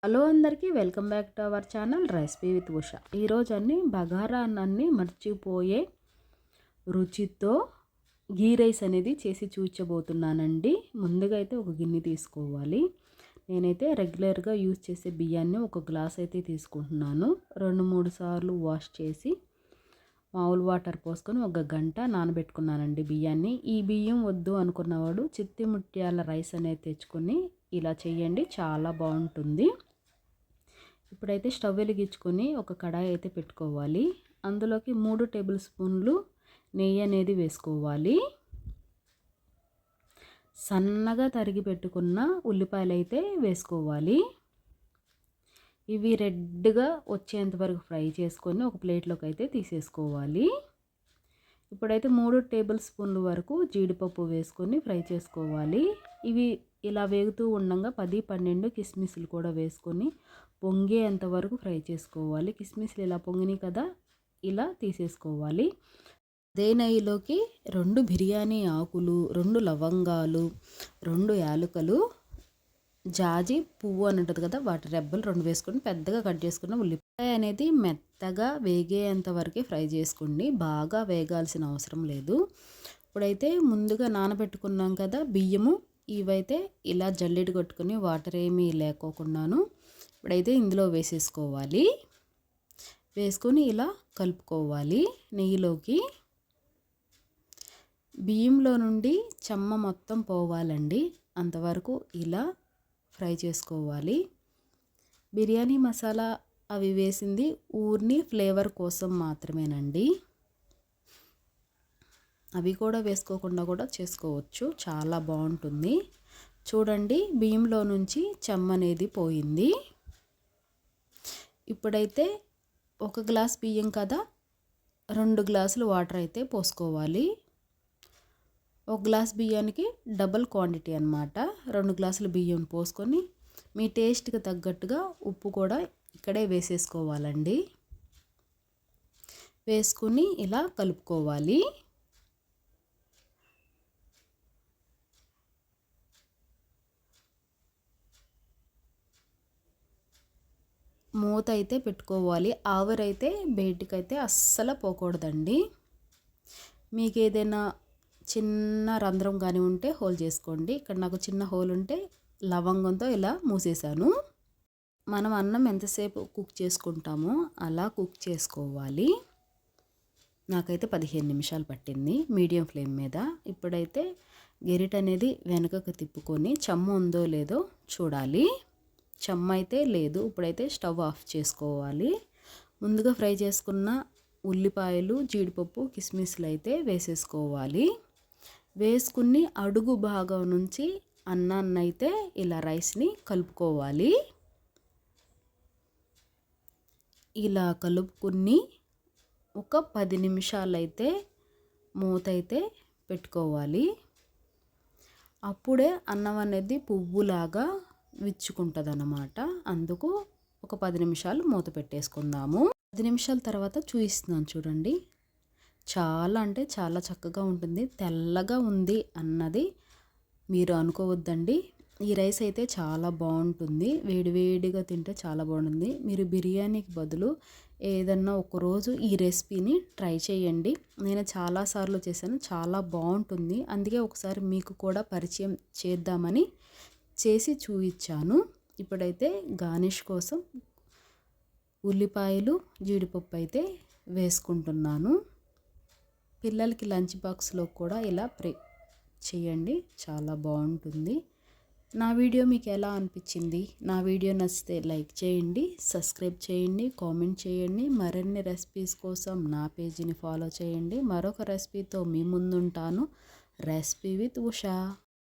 Hello అందరికీ welcome back to our channel recipe with Usha. ఈరోజు బగారా అన్నాన్ని మర్చిపోయే రుచితో గీ రైస్ అనేది చేసి చూపించబోతున్నానండి. ముందుగా అయితే ఒక గిన్నె తీసుకోవాలి. నేనైతే రెగ్యులర్గా యూజ్ చేసే బియ్యాన్ని ఒక గ్లాస్ అయితే తీసుకుంటున్నాను. 2-3 సార్లు వాష్ చేసి మామూలు వాటర్ పోసుకొని ఒక గంట నానబెట్టుకున్నానండి బియ్యాన్ని. ఈ బియ్యం వద్దు అనుకున్నవాడు చిత్తి ముత్యాల రైస్ అనేది తెచ్చుకొని ఇలా చేయండి, చాలా బాగుంటుంది. ఇప్పుడైతే స్టవ్ వెలిగించుకొని ఒక కడాయి అయితే పెట్టుకోవాలి. అందులోకి 3 టేబుల్ స్పూన్లు నెయ్యి అనేది వేసుకోవాలి. సన్నగా తరిగి పెట్టుకున్న ఉల్లిపాయలు అయితే వేసుకోవాలి. ఇవి రెడ్గా వచ్చేంత వరకు ఫ్రై చేసుకొని ఒక ప్లేట్లోకి అయితే తీసేసుకోవాలి. ఇప్పుడైతే 3 టేబుల్ స్పూన్ల వరకు జీడిపప్పు వేసుకొని ఫ్రై చేసుకోవాలి. ఇవి ఇలా వేగుతూ ఉండగా 10-12 కిస్మిస్లు కూడా వేసుకొని పొంగేంత వరకు ఫ్రై చేసుకోవాలి. కిస్మిస్లు ఇలా పొంగినాయి కదా, ఇలా తీసేసుకోవాలి. అదే నెయ్యిలోకి 2 బిర్యానీ ఆకులు, 2 లవంగాలు, 2 యాలకులు, జాజి పువ్వు అని ఉంటుంది కదా, వాటి రెబ్బలు 2 వేసుకొని పెద్దగా కట్ చేసుకున్న ఉల్లిపాయ అనేది మెత్తగా వేగేంత వరకే ఫ్రై చేసుకోండి. బాగా వేగాల్సిన అవసరం లేదు. ఇప్పుడైతే ముందుగా నానబెట్టుకున్నాం కదా బియ్యము, ఇవైతే ఇలా జల్లెడ కొట్టుకొని వాటర్ ఏమీ లేకోకుండాను ఇప్పుడైతే ఇందులో వేసేసుకోవాలి. వేసుకొని ఇలా కలుపుకోవాలి. నెయ్యిలోకి బియ్యంలో నుండి చెమ్మ మొత్తం పోవాలండి, అంతవరకు ఇలా ఫ్రై చేసుకోవాలి. బిర్యానీ మసాలా అవి వేసింది ఊరిని ఫ్లేవర్ కోసం మాత్రమేనండి. అవి కూడా వేసుకోకుండా కూడా చేసుకోవచ్చు, చాలా బాగుంటుంది. చూడండి, బియ్యంలో నుంచి చెమ్మ అనేది పోయింది. ఇప్పుడైతే 1 గ్లాస్ బియ్యం కదా, 2 గ్లాసులు వాటర్ అయితే పోసుకోవాలి. 1 గ్లాస్ బియ్యానికి డబుల్ క్వాంటిటీ అన్నమాట. 2 గ్లాసులు బియ్యం పోసుకొని మీ టేస్ట్కి తగ్గట్టుగా ఉప్పు కూడా ఇక్కడే వేసేసుకోవాలండి. వేసుకుని ఇలా కలుపుకోవాలి. మూత అయితే పెట్టుకోవాలి. ఆవిరైతే బయటికైతే అస్సలు పోకూడదండి. మీకు ఏదైనా చిన్న రంధ్రం కానీ ఉంటే హోల్ చేసుకోండి. ఇక్కడ నాకు చిన్న హోల్ ఉంటే లవంగంతో ఇలా మూసేశాను. మనం అన్నం ఎంతసేపు కుక్ చేసుకుంటామో అలా కుక్ చేసుకోవాలి. నాకైతే 15 నిమిషాలు పట్టింది మీడియం ఫ్లేమ్ మీద. ఇప్పుడైతే గెరిట అనేది వెనకకు తిప్పుకొని చెమ్మ ఉందో లేదో చూడాలి. చెమ్మ అయితే లేదు. ఇప్పుడైతే స్టవ్ ఆఫ్ చేసుకోవాలి. ముందుగా ఫ్రై చేసుకున్న ఉల్లిపాయలు, జీడిపప్పు, కిస్మిస్లు అయితే వేసేసుకోవాలి. వేసుకుని అడుగు భాగం నుంచి అన్నాన్ని అయితే ఇలా రైస్ని కలుపుకోవాలి. ఇలా కలుపుకుని ఒక 10 నిమిషాలు అయితే మూత అయితే పెట్టుకోవాలి. అప్పుడే అన్నం అనేది పువ్వులాగా విచ్చుకుంటుంది అన్నమాట. అందుకు ఒక 10 నిమిషాలు మూత పెట్టేసుకుందాము. 10 నిమిషాల తర్వాత చూపిస్తున్నాను చూడండి. చాలా అంటే చాలా చక్కగా ఉంటుంది. తెల్లగా ఉంది అన్నది మీరు అనుకోవద్దండి. ఈ రైస్ అయితే చాలా బాగుంటుంది. వేడివేడిగా తింటే చాలా బాగుంటుంది. మీరు బిర్యానీకి బదులు ఏదన్నా ఒకరోజు ఈ రెసిపీని ట్రై చేయండి. నేను చాలాసార్లు చేశాను, చాలా బాగుంటుంది. అందుకే ఒకసారి మీకు కూడా పరిచయం చేద్దామని చేసి చూపించాను. ఇప్పుడైతే గార్నిష్ కోసం ఉల్లిపాయలు, జీడిపప్పు అయితే వేసుకుంటున్నాను. పిల్లలకి లంచ్ బాక్స్లో కూడా ఇలా చేయండి, చాలా బాగుంటుంది. నా వీడియో మీకు ఎలా అనిపించింది? నా వీడియో నచ్చితే లైక్ చేయండి, సబ్స్క్రైబ్ చేయండి, కామెంట్ చేయండి. మరిన్ని రెసిపీస్ కోసం నా పేజీని ఫాలో చేయండి. మరొక రెసిపీతో మీ ముందుంటాను. Recipe with Usha.